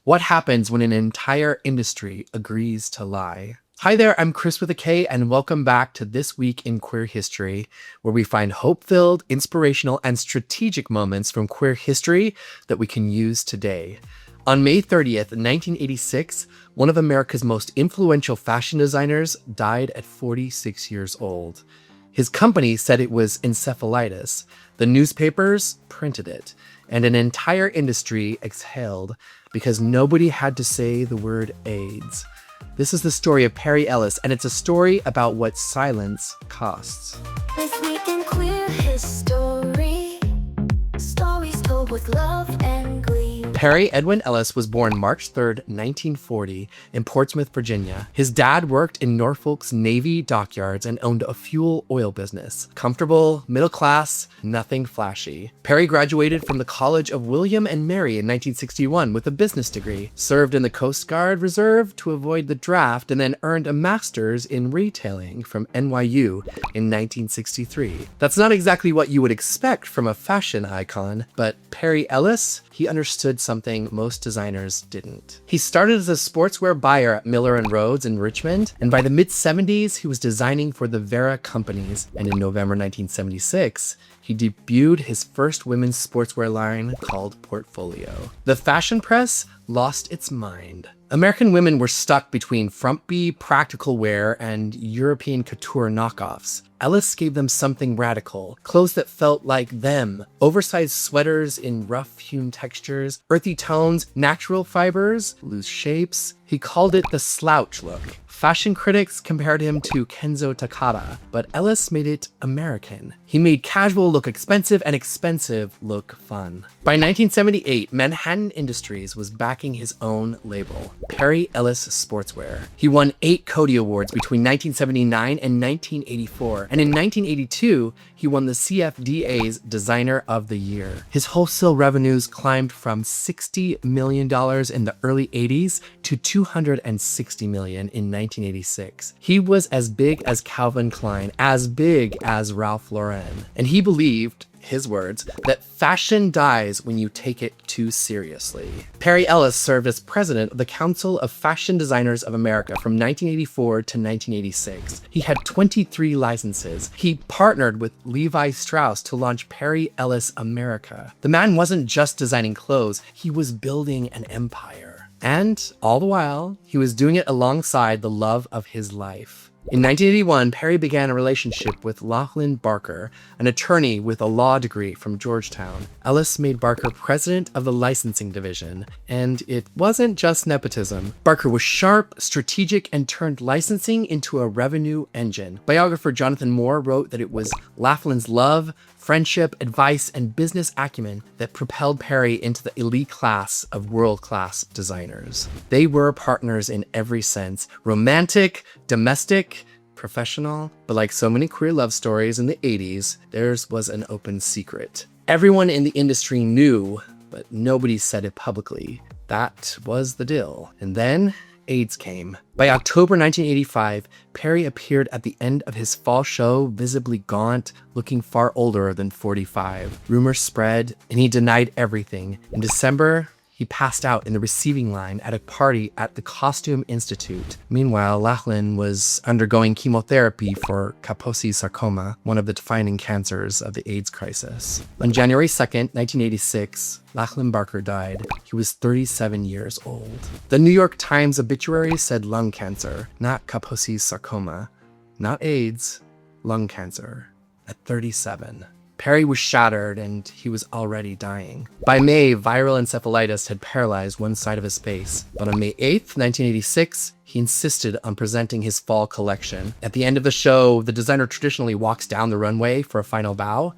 What happens when an entire industry agrees to lie? Hi there, I'm Chris with a K, and welcome back to This Week in Queer History, where we find hope-filled, inspirational, and strategic moments from queer history that we can use today. On May 30th, 1986, one of America's most influential fashion designers died at 46 years old. His company said it was encephalitis. The newspapers printed it, and an entire industry exhaled because nobody had to say the word AIDS. This is the story of Perry Ellis, and it's a story about what silence costs. This week in queer history, stories told with love and glee. Perry Edwin Ellis was born March 3rd, 1940, in Portsmouth, Virginia. His dad worked in Norfolk's Navy dockyards and owned a fuel oil business. Comfortable, middle class, nothing flashy. Perry graduated from the College of William and Mary in 1961 with a business degree, served in the Coast Guard Reserve to avoid the draft, and then earned a master's in retailing from NYU in 1963. That's not exactly what you would expect from a fashion icon, but Perry Ellis, he understood something most designers didn't. He started as a sportswear buyer at Miller & Rhodes in Richmond, and by the mid-70s, he was designing for the Vera companies, and in November 1976, he debuted his first women's sportswear line called Portfolio. The fashion press lost its mind. American women were stuck between frumpy practical wear and European couture knockoffs. Ellis gave them something radical, clothes that felt like them, oversized sweaters in rough-hewn textures, earthy tones, natural fibers, loose shapes. He called it the slouch look. Fashion critics compared him to Kenzo Takada, but Ellis made it American. He made casual look expensive and expensive look fun. By 1978, Manhattan Industries was backing his own label, Perry Ellis Sportswear. He won 8 Coty Awards between 1979 and 1984, and in 1982, he won the CFDA's Designer of the Year. His wholesale revenues climbed from $60 million in the early 80s to $260 million in 1986. He was as big as Calvin Klein, as big as Ralph Lauren, and he believed, his words, that fashion dies when you take it too seriously. Perry Ellis served as president of the Council of Fashion Designers of America from 1984 to 1986. He had 23 licenses. He partnered with Levi Strauss to launch Perry Ellis America. The man wasn't just designing clothes, he was building an empire. And all the while, he was doing it alongside the love of his life. In 1981, Perry began a relationship with Laughlin Barker, an attorney with a law degree from Georgetown. Ellis made Barker president of the licensing division, and it wasn't just nepotism. Barker was sharp, strategic, and turned licensing into a revenue engine. Biographer Jonathan Moore wrote that it was Laughlin's love, friendship, advice, and business acumen that propelled Perry into the elite class of world-class designers. They were partners in every sense: romantic, domestic, professional, but like so many queer love stories in the 80s, theirs was an open secret. Everyone in the industry knew, but nobody said it publicly. That was the deal. And then AIDS came. By October 1985, Perry appeared at the end of his fall show, visibly gaunt, looking far older than 45. Rumors spread, and he denied everything. In December, he passed out in the receiving line at a party at the Costume Institute. Meanwhile, Laughlin was undergoing chemotherapy for Kaposi sarcoma, one of the defining cancers of the AIDS crisis. On January 2nd, 1986, Laughlin Barker died. He was 37 years old. The New York Times obituary said lung cancer, not Kaposi sarcoma, not AIDS, lung cancer, at 37. Perry was shattered, and he was already dying. By May, viral encephalitis had paralyzed one side of his face. But on May 8th, 1986, he insisted on presenting his fall collection. At the end of the show, the designer traditionally walks down the runway for a final bow.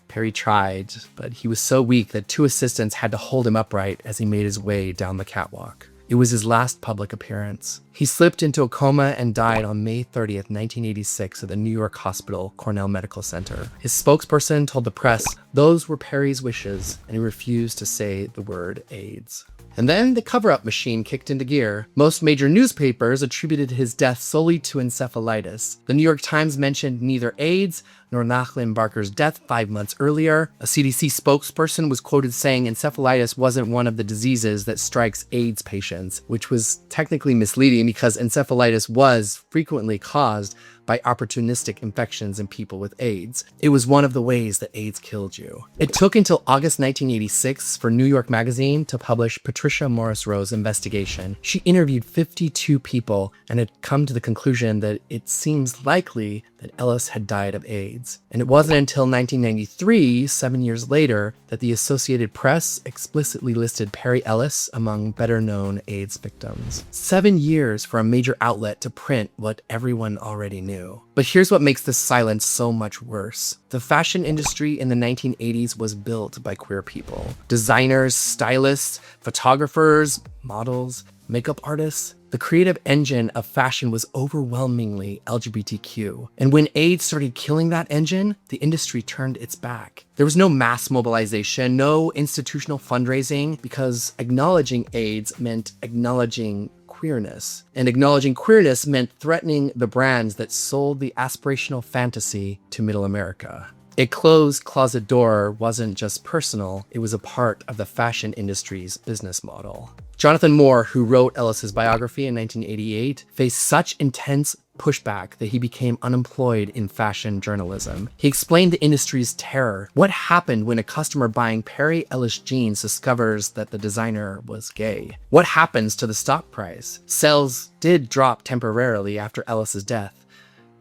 Perry tried, but he was so weak that 2 assistants had to hold him upright as he made his way down the catwalk. It was his last public appearance. He slipped into a coma and died on May 30th, 1986 at the New York Hospital Cornell Medical Center. His spokesperson told the press those were Perry's wishes, and he refused to say the word AIDS. And then the cover-up machine kicked into gear. Most major newspapers attributed his death solely to encephalitis. The New York Times mentioned neither AIDS nor Laughlin Barker's death 5 months earlier. A CDC spokesperson was quoted saying encephalitis wasn't one of the diseases that strikes AIDS patients, which was technically misleading because encephalitis was frequently caused by opportunistic infections in people with AIDS. It was one of the ways that AIDS killed you. It took until August 1986 for New York Magazine to publish Patricia Morris Rowe's investigation. She interviewed 52 people and had come to the conclusion that it seems likely that Ellis had died of AIDS. And it wasn't until 1993, 7 years later, that the Associated Press explicitly listed Perry Ellis among better-known AIDS victims. 7 years for a major outlet to print what everyone already knew. But here's what makes this silence so much worse. The fashion industry in the 1980s was built by queer people. Designers, stylists, photographers, models, makeup artists. The creative engine of fashion was overwhelmingly LGBTQ. And when AIDS started killing that engine, the industry turned its back. There was no mass mobilization, no institutional fundraising, because acknowledging AIDS meant acknowledging queerness. And acknowledging queerness meant threatening the brands that sold the aspirational fantasy to middle America. A closed closet door wasn't just personal, it was a part of the fashion industry's business model. Jonathan Moore, who wrote Ellis's biography in 1988, faced such intense pushback that he became unemployed in fashion journalism. He explained the industry's terror. What happened when a customer buying Perry Ellis jeans discovers that the designer was gay? What happens to the stock price? Sales did drop temporarily after Ellis's death,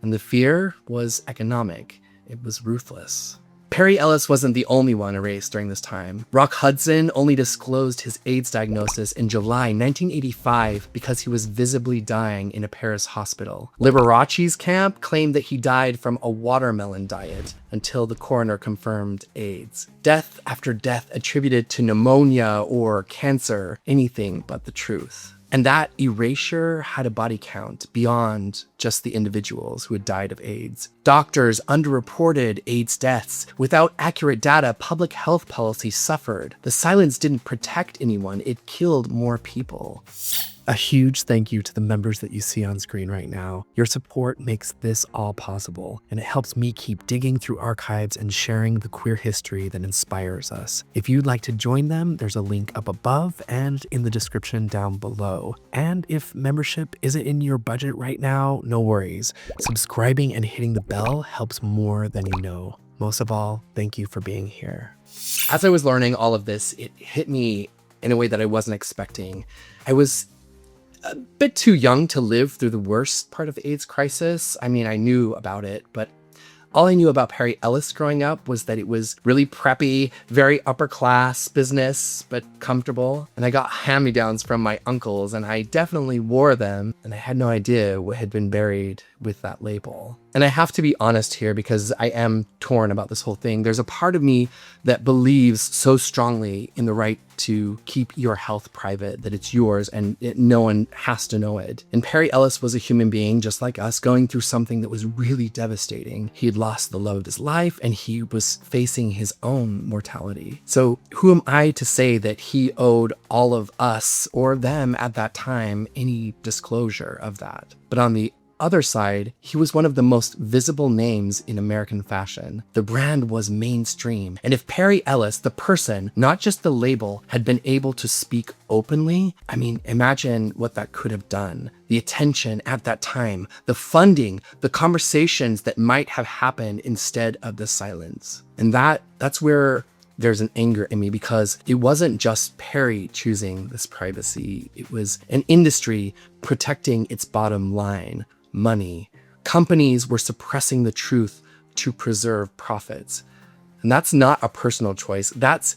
and the fear was economic. It was ruthless. Perry Ellis wasn't the only one erased during this time. Rock Hudson only disclosed his AIDS diagnosis in July 1985 because he was visibly dying in a Paris hospital. Liberace's camp claimed that he died from a watermelon diet until the coroner confirmed AIDS. Death after death attributed to pneumonia or cancer, anything but the truth. And that erasure had a body count beyond just the individuals who had died of AIDS. Doctors underreported AIDS deaths. Without accurate data, public health policy suffered. The silence didn't protect anyone, it killed more people. A huge thank you to the members that you see on screen right now. Your support makes this all possible, and it helps me keep digging through archives and sharing the queer history that inspires us. If you'd like to join them, there's a link up above and in the description down below. And if membership isn't in your budget right now, no worries. Subscribing and hitting the bell helps more than you know. Most of all, thank you for being here. As I was learning all of this, it hit me in a way that I wasn't expecting. I was a bit too young to live through the worst part of the AIDS crisis. I mean, I knew about it, but all I knew about Perry Ellis growing up was that it was really preppy, very upper class business, but comfortable. And I got hand-me-downs from my uncles, and I definitely wore them, and I had no idea what had been buried with that label. And I have to be honest here because I am torn about this whole thing. There's a part of me that believes so strongly in the right to keep your health private, that it's yours and no one has to know it. And Perry Ellis was a human being just like us, going through something that was really devastating. He had lost the love of his life and he was facing his own mortality. So who am I to say that he owed all of us or them at that time any disclosure of that? But on the other side, he was one of the most visible names in American fashion. The brand was mainstream. And if Perry Ellis, the person, not just the label, had been able to speak openly, I mean, imagine what that could have done. The attention at that time, the funding, the conversations that might have happened instead of the silence. And that's where there's an anger in me, because it wasn't just Perry choosing this privacy. It was an industry protecting its bottom line. Money. Companies were suppressing the truth to preserve profits. And that's not a personal choice. That's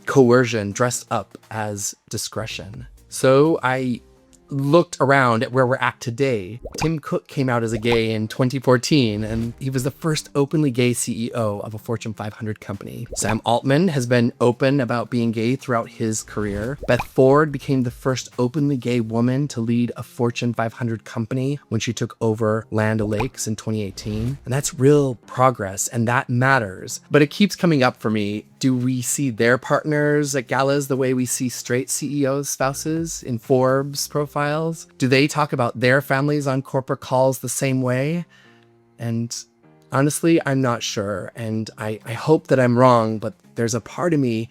coercion dressed up as discretion. So I looked around at where we're at today. Tim Cook came out as a gay in 2014, and he was the first openly gay CEO of a Fortune 500 company. Sam Altman has been open about being gay throughout his career. Beth Ford became the first openly gay woman to lead a Fortune 500 company when she took over Land O'Lakes in 2018. And that's real progress, and that matters. But it keeps coming up for me. Do we see their partners at galas the way we see straight CEOs' spouses in Forbes profiles? Do they talk about their families on corporate calls the same way? And Honestly, I'm not sure, and I hope that I'm wrong, but there's a part of me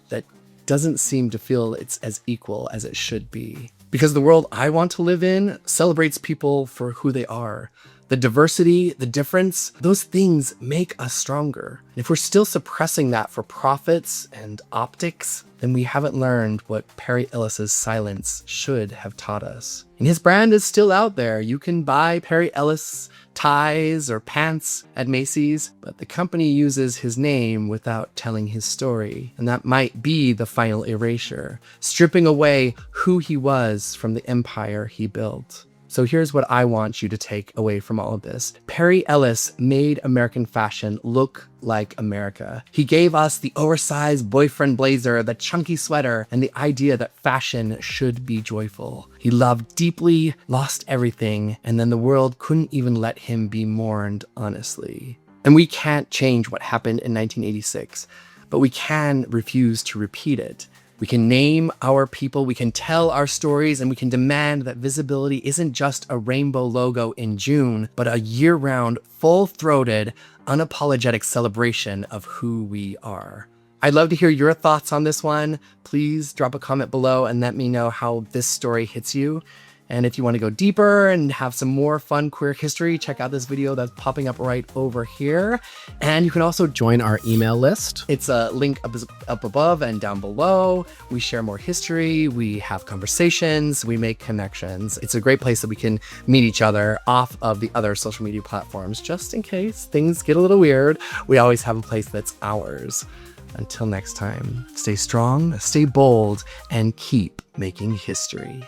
that doesn't seem to feel it's as equal as it should be. Because the world I want to live in celebrates people for who they are. The diversity, the difference, those things make us stronger. And if we're still suppressing that for profits and optics, then we haven't learned what Perry Ellis's silence should have taught us. And his brand is still out there. You can buy Perry Ellis ties or pants at Macy's, but the company uses his name without telling his story. And that might be the final erasure, stripping away who he was from the empire he built. So here's what I want you to take away from all of this. Perry Ellis made American fashion look like America. He gave us the oversized boyfriend blazer, the chunky sweater, and the idea that fashion should be joyful. He loved deeply, lost everything, and then the world couldn't even let him be mourned honestly. And we can't change what happened in 1986, but we can refuse to repeat it. We can name our people, we can tell our stories, and we can demand that visibility isn't just a rainbow logo in June, but a year-round, full-throated, unapologetic celebration of who we are. I'd love to hear your thoughts on this one. Please drop a comment below and let me know how this story hits you. And if you want to go deeper and have some more fun queer history, check out this video that's popping up right over here. And you can also join our email list. It's a link up above and down below. We share more history, we have conversations, we make connections. It's a great place that we can meet each other off of the other social media platforms. Just in case things get a little weird, we always have a place that's ours. Until next time, stay strong, stay bold, and keep making history.